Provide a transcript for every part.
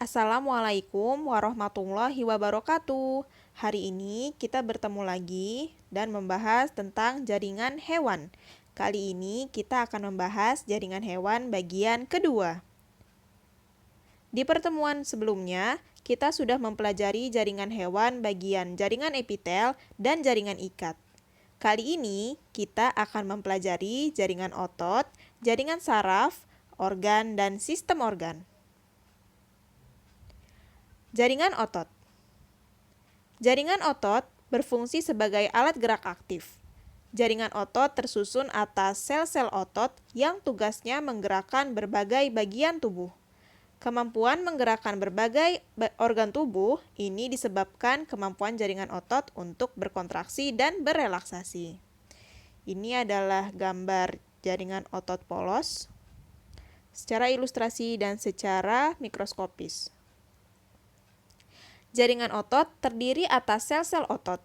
Assalamualaikum warahmatullahi wabarakatuh. Hari ini kita bertemu lagi dan membahas tentang jaringan hewan. Kali ini kita akan membahas jaringan hewan bagian kedua. Di pertemuan sebelumnya, kita sudah mempelajari jaringan hewan bagian jaringan epitel dan jaringan ikat. Kali ini kita akan mempelajari jaringan otot, jaringan saraf, organ, dan sistem organ. Jaringan otot. Jaringan otot berfungsi sebagai alat gerak aktif. Jaringan otot tersusun atas sel-sel otot yang tugasnya menggerakkan berbagai bagian tubuh. Kemampuan menggerakkan berbagai organ tubuh ini disebabkan kemampuan jaringan otot untuk berkontraksi dan berelaksasi. Ini adalah gambar jaringan otot polos secara ilustrasi dan secara mikroskopis. Jaringan otot terdiri atas sel-sel otot.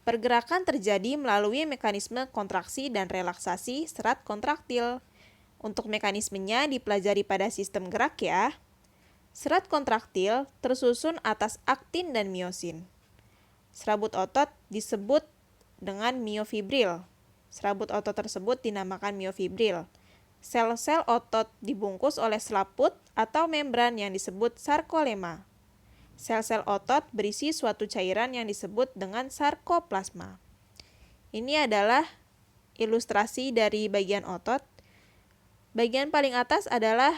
Pergerakan terjadi melalui mekanisme kontraksi dan relaksasi serat kontraktil. Untuk mekanismenya dipelajari pada sistem gerak ya. Serat kontraktil tersusun atas aktin dan miosin. Serabut otot disebut dengan miofibril. Serabut otot tersebut dinamakan miofibril. Sel-sel otot dibungkus oleh selaput atau membran yang disebut sarkolema. Sel-sel otot berisi suatu cairan yang disebut dengan sarkoplasma. Ini adalah ilustrasi dari bagian otot. Bagian paling atas adalah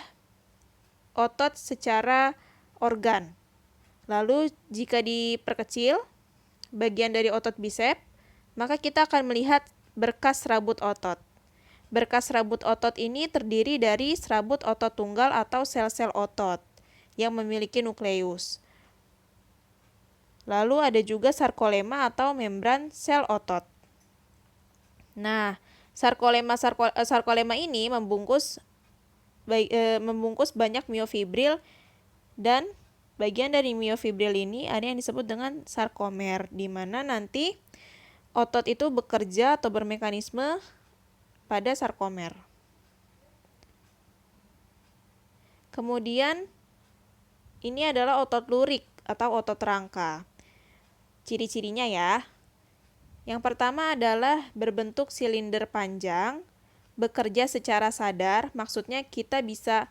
otot secara organ. Lalu jika diperkecil bagian dari otot bisep, maka kita akan melihat berkas serabut otot. Berkas serabut otot ini terdiri dari serabut otot tunggal atau sel-sel otot yang memiliki nukleus. Lalu ada juga sarkolema atau membran sel otot. Nah, sarkolema ini membungkus banyak miofibril, dan bagian dari miofibril ini ada yang disebut dengan sarkomer, di mana nanti otot itu bekerja atau bermekanisme pada sarkomer. Kemudian ini adalah otot lurik atau otot rangka. Ciri-cirinya ya. Yang pertama adalah berbentuk silinder panjang, bekerja secara sadar, maksudnya kita bisa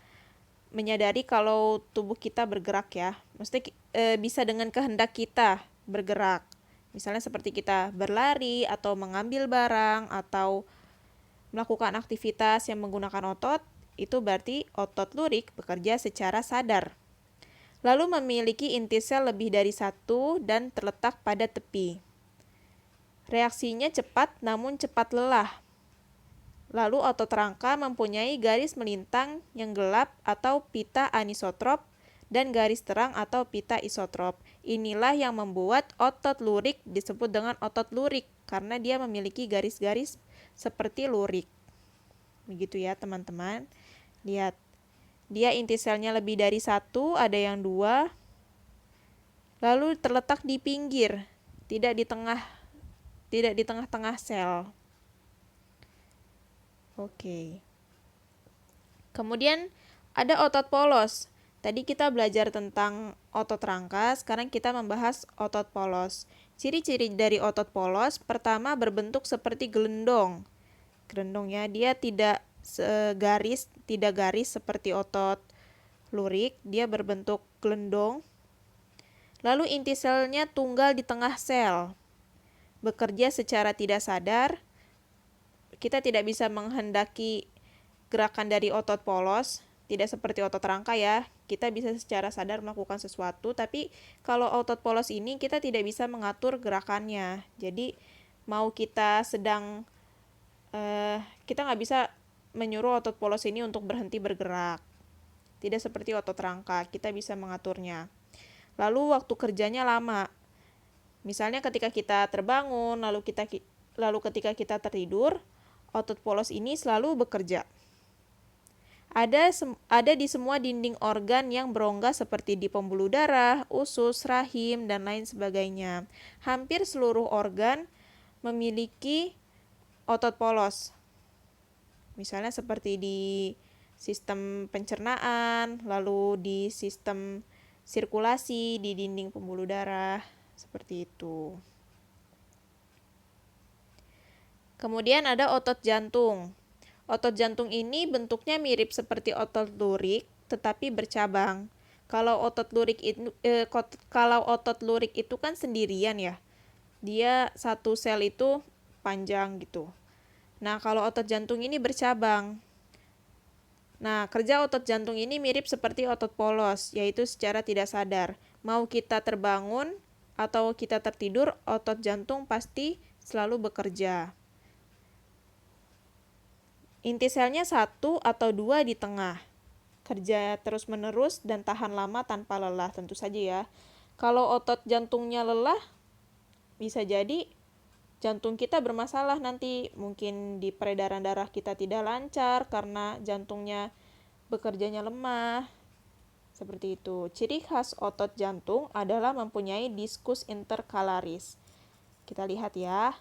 menyadari kalau tubuh kita bergerak ya. Maksudnya bisa dengan kehendak kita bergerak. Misalnya seperti kita berlari atau mengambil barang atau melakukan aktivitas yang menggunakan otot, itu berarti otot lurik bekerja secara sadar. Lalu memiliki inti sel lebih dari satu dan terletak pada tepi. Reaksinya cepat namun cepat lelah. Lalu otot rangka mempunyai garis melintang yang gelap atau pita anisotrop dan garis terang atau pita isotrop. Inilah yang membuat otot lurik disebut dengan otot lurik karena dia memiliki garis-garis seperti lurik. Begitu ya teman-teman. Lihat. Dia inti selnya lebih dari satu, ada yang dua, lalu terletak di pinggir, tidak di tengah-tengah sel. Oke. Kemudian ada otot polos. Tadi kita belajar tentang otot rangka, sekarang kita membahas otot polos. Ciri-ciri dari otot polos, pertama berbentuk seperti gelendong. Gelendongnya dia tidak garis seperti otot lurik, dia berbentuk gelendong. Lalu inti selnya tunggal di tengah sel. Bekerja secara tidak sadar. Kita tidak bisa menghendaki gerakan dari otot polos, tidak seperti otot rangka ya. Kita bisa secara sadar melakukan sesuatu, tapi kalau otot polos ini kita tidak bisa mengatur gerakannya. Jadi mau kita kita nggak bisa menyuruh otot polos ini untuk berhenti bergerak. Tidak seperti otot rangka, kita bisa mengaturnya. Lalu waktu kerjanya lama. Misalnya ketika kita terbangun, lalu ketika kita tertidur, otot polos ini selalu bekerja. Ada di semua dinding organ yang berongga seperti di pembuluh darah, usus, rahim, dan lain sebagainya. Hampir seluruh organ memiliki otot polos. Misalnya seperti di sistem pencernaan, lalu di sistem sirkulasi di dinding pembuluh darah, seperti itu. Kemudian ada otot jantung. Otot jantung ini bentuknya mirip seperti otot lurik, tetapi bercabang. Kalau otot lurik itu kan sendirian ya. Dia satu sel itu panjang gitu. Nah, kalau otot jantung ini bercabang. Nah, kerja otot jantung ini mirip seperti otot polos, yaitu secara tidak sadar. Mau kita terbangun atau kita tertidur, otot jantung pasti selalu bekerja. Inti selnya 1 atau 2 di tengah. Kerja terus-menerus dan tahan lama tanpa lelah, tentu saja ya. Kalau otot jantungnya lelah, bisa jadi jantung kita bermasalah nanti. Mungkin di peredaran darah kita tidak lancar karena jantungnya bekerjanya lemah. Seperti itu. Ciri khas otot jantung adalah mempunyai diskus interkalaris. Kita lihat ya.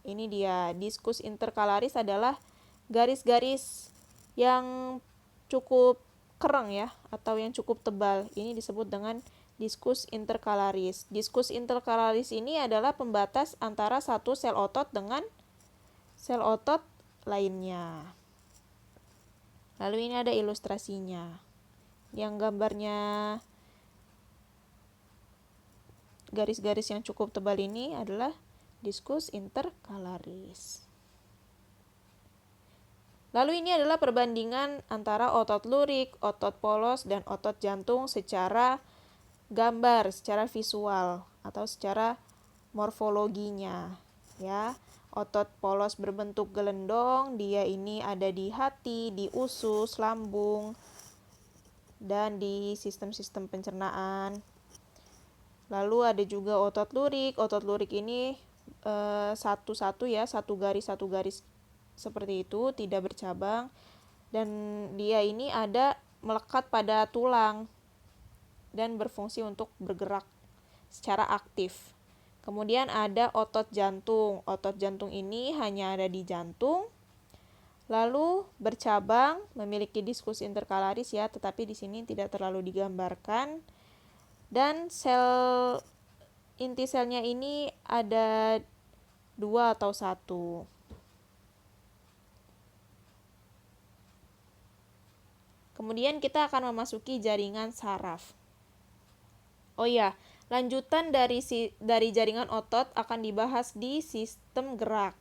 Ini dia, diskus interkalaris adalah garis-garis yang cukup kereng ya, atau yang cukup tebal. Ini disebut dengan diskus interkalaris. Diskus interkalaris ini adalah pembatas antara satu sel otot dengan sel otot lainnya. Lalu ini ada ilustrasinya. Yang gambarnya garis-garis yang cukup tebal ini adalah diskus interkalaris. Lalu ini adalah perbandingan antara otot lurik, otot polos, dan otot jantung secara gambar, secara visual atau secara morfologinya. Ya, otot polos berbentuk gelendong, dia ini ada di hati, di usus, lambung, dan di sistem-sistem pencernaan. Lalu ada juga otot lurik ini satu-satu ya, satu garis seperti itu, tidak bercabang, dan dia ini ada melekat pada tulang dan berfungsi untuk bergerak secara aktif. Kemudian ada otot jantung. Otot jantung ini hanya ada di jantung, lalu bercabang, memiliki diskus interkalaris ya, tetapi di sini tidak terlalu digambarkan. Dan inti selnya ini ada 2 atau 1. Kemudian kita akan memasuki jaringan saraf. Oh iya, lanjutan dari jaringan otot akan dibahas di sistem gerak.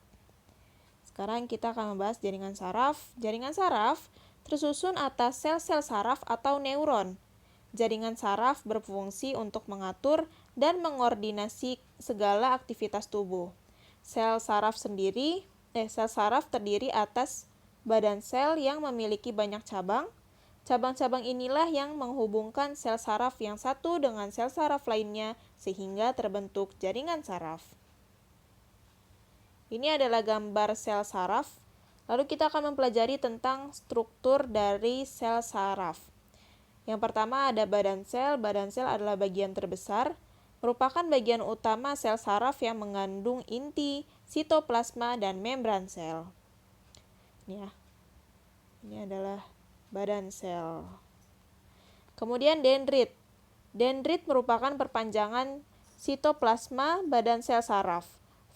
Sekarang kita akan membahas jaringan saraf. Jaringan saraf tersusun atas sel-sel saraf atau neuron. Jaringan saraf berfungsi untuk mengatur dan mengordinasi segala aktivitas tubuh. Sel saraf terdiri atas badan sel yang memiliki banyak cabang. Cabang-cabang inilah yang menghubungkan sel saraf yang satu dengan sel saraf lainnya sehingga terbentuk jaringan saraf. Ini adalah gambar sel saraf. Lalu kita akan mempelajari tentang struktur dari sel saraf. Yang pertama ada badan sel. Badan sel adalah bagian terbesar, merupakan bagian utama sel saraf yang mengandung inti, sitoplasma, dan membran sel. Ini adalah badan sel. Kemudian dendrit. Dendrit merupakan perpanjangan sitoplasma badan sel saraf.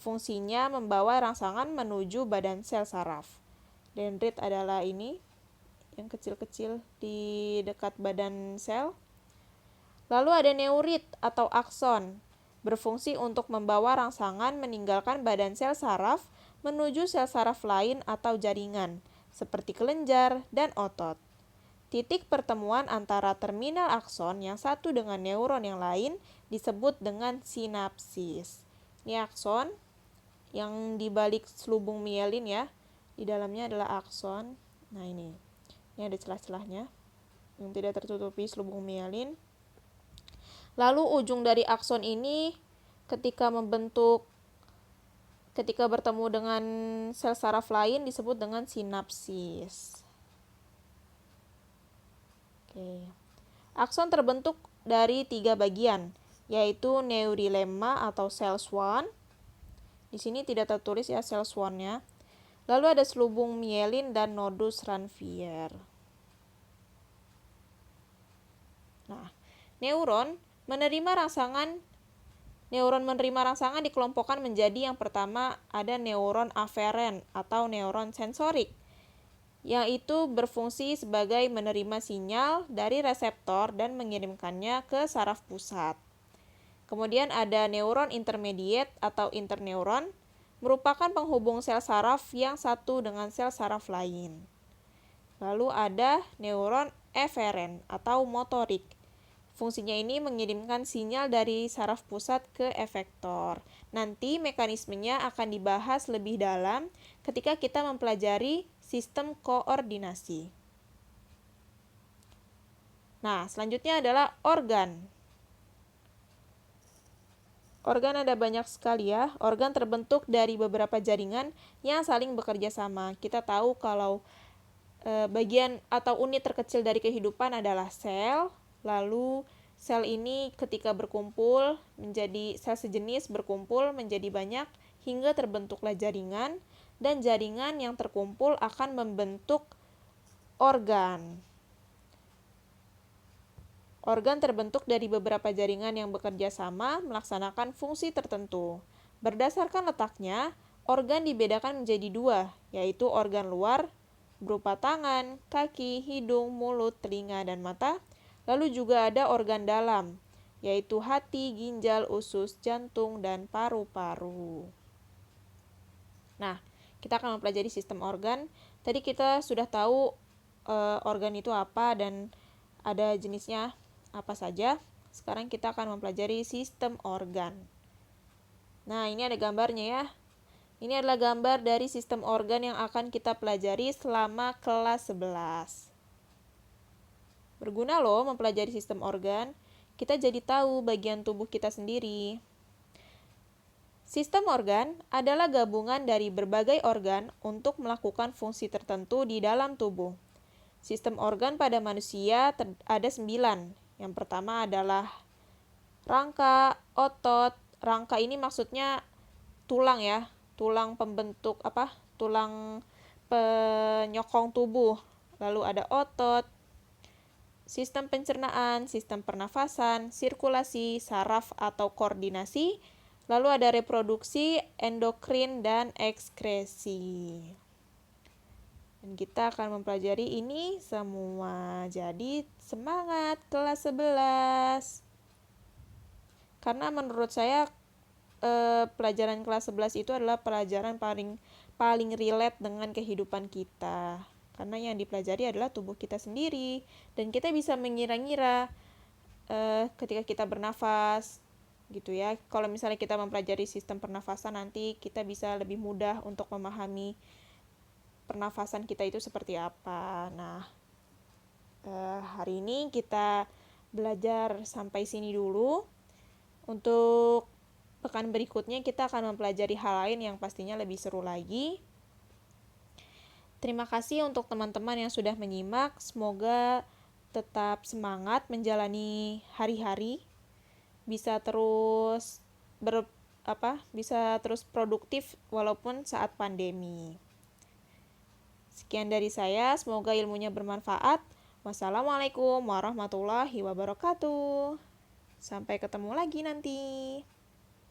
Fungsinya membawa rangsangan menuju badan sel saraf. Dendrit adalah ini, yang kecil-kecil di dekat badan sel. Lalu ada neurit atau akson, berfungsi untuk membawa rangsangan meninggalkan badan sel saraf menuju sel saraf lain atau jaringan, seperti kelenjar dan otot. Titik pertemuan antara terminal akson yang satu dengan neuron yang lain disebut dengan sinapsis. Ini akson yang di balik selubung mielin ya. Di dalamnya adalah akson. Nah ini ada celah-celahnya yang tidak tertutupi selubung mielin. Lalu ujung dari akson ini ketika bertemu dengan sel saraf lain disebut dengan sinapsis. Akson terbentuk dari 3 bagian, yaitu neurilemma atau sel swan. Di sini tidak tertulis ya sel swannya. Lalu ada selubung mielin dan nodus Ranvier. Nah, Neuron menerima rangsangan dikelompokkan menjadi yang pertama ada neuron aferen atau neuron sensorik, yaitu berfungsi sebagai menerima sinyal dari reseptor dan mengirimkannya ke saraf pusat. Kemudian ada neuron intermediate atau interneuron, merupakan penghubung sel saraf yang satu dengan sel saraf lain. Lalu ada neuron eferen atau motorik. Fungsinya ini mengirimkan sinyal dari saraf pusat ke efektor. Nanti mekanismenya akan dibahas lebih dalam ketika kita mempelajari sistem koordinasi. Nah, selanjutnya adalah organ. Organ ada banyak sekali ya. Organ terbentuk dari beberapa jaringan yang saling bekerja sama. Kita tahu kalau bagian atau unit terkecil dari kehidupan adalah sel. Lalu sel ini ketika berkumpul menjadi sel sejenis berkumpul menjadi banyak hingga terbentuklah jaringan, dan jaringan yang terkumpul akan membentuk organ. Organ terbentuk dari beberapa jaringan yang bekerja sama melaksanakan fungsi tertentu. Berdasarkan letaknya, organ dibedakan menjadi dua, yaitu organ luar berupa tangan, kaki, hidung, mulut, telinga, dan mata. Lalu juga ada organ dalam, yaitu hati, ginjal, usus, jantung, dan paru-paru. Nah, kita akan mempelajari sistem organ. Tadi kita sudah tahu organ itu apa dan ada jenisnya apa saja. Sekarang kita akan mempelajari sistem organ. Nah, ini ada gambarnya ya. Ini adalah gambar dari sistem organ yang akan kita pelajari selama kelas 11. Berguna loh mempelajari sistem organ. Kita jadi tahu bagian tubuh kita sendiri. Sistem organ adalah gabungan dari berbagai organ untuk melakukan fungsi tertentu di dalam tubuh. Sistem organ pada manusia ada 9. Yang pertama adalah rangka, otot. Rangka ini maksudnya tulang ya, tulang pembentuk tulang penyokong tubuh. Lalu ada otot, sistem pencernaan, sistem pernafasan, sirkulasi, saraf atau koordinasi. Lalu ada reproduksi, endokrin, dan ekskresi. Dan kita akan mempelajari ini semua. Jadi semangat kelas 11. Karena menurut saya pelajaran kelas 11 itu adalah pelajaran paling relate dengan kehidupan kita. Karena yang dipelajari adalah tubuh kita sendiri, dan kita bisa mengira-ngira ketika kita bernafas gitu ya. Kalau misalnya kita mempelajari sistem pernafasan, nanti kita bisa lebih mudah untuk memahami pernafasan kita itu seperti apa. Nah, hari ini kita belajar sampai sini dulu. Untuk pekan berikutnya kita akan mempelajari hal lain yang pastinya lebih seru lagi. Terima kasih untuk teman-teman yang sudah menyimak. Semoga tetap semangat menjalani hari-hari, bisa terus produktif walaupun saat pandemi. Sekian dari saya, semoga ilmunya bermanfaat. Wassalamualaikum warahmatullahi wabarakatuh. Sampai ketemu lagi nanti.